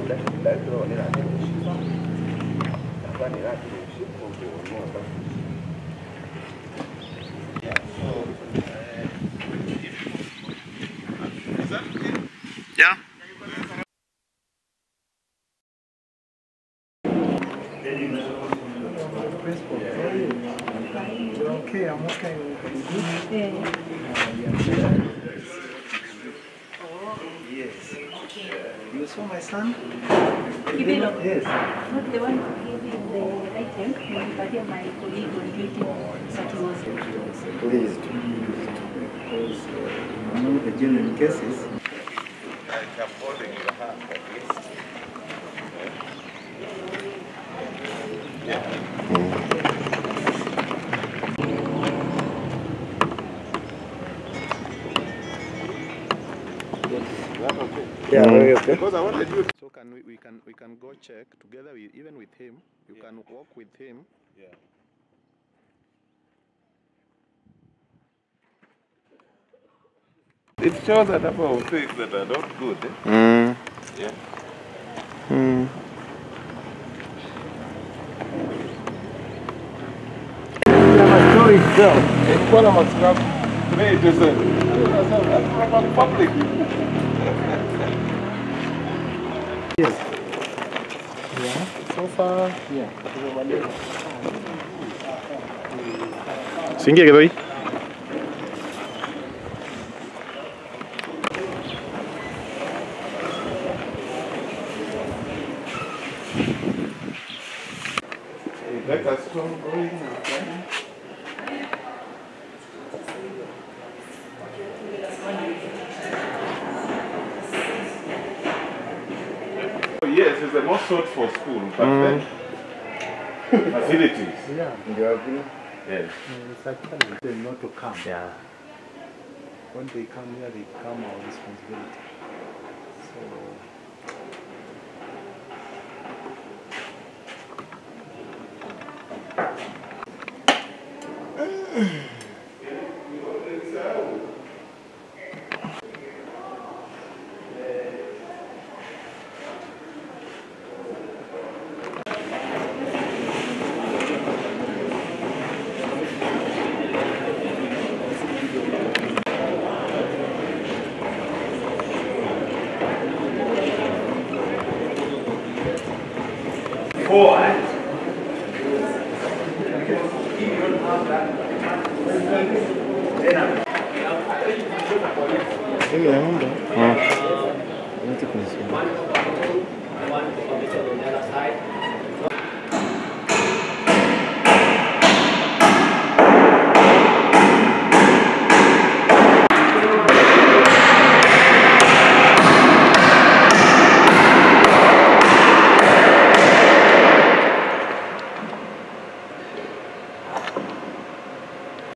Yeah. Okay, I'm okay. Yes. You saw my son? Kibilo? Yes. Not the one who gave him the item, but here my colleague was waiting, but he was Pleased. Because I know the genuine cases. I'm holding your hand like this. Yeah. Yeah, very okay. Because I wanted you. So can we can go check together with, even with him. You can walk with him. Yeah. It shows a number of things that are not good. Eh? Yeah. Story itself. It's one of us now. It is a public. Yes. Yeah. So far, yeah. Singia kidoi. Let us go going. Yes, it's the most sought for school, but then facilities. Yeah. You agree? Yes. It's actually not to come. Yeah. When they come here, they become our responsibility. So. one on the other side.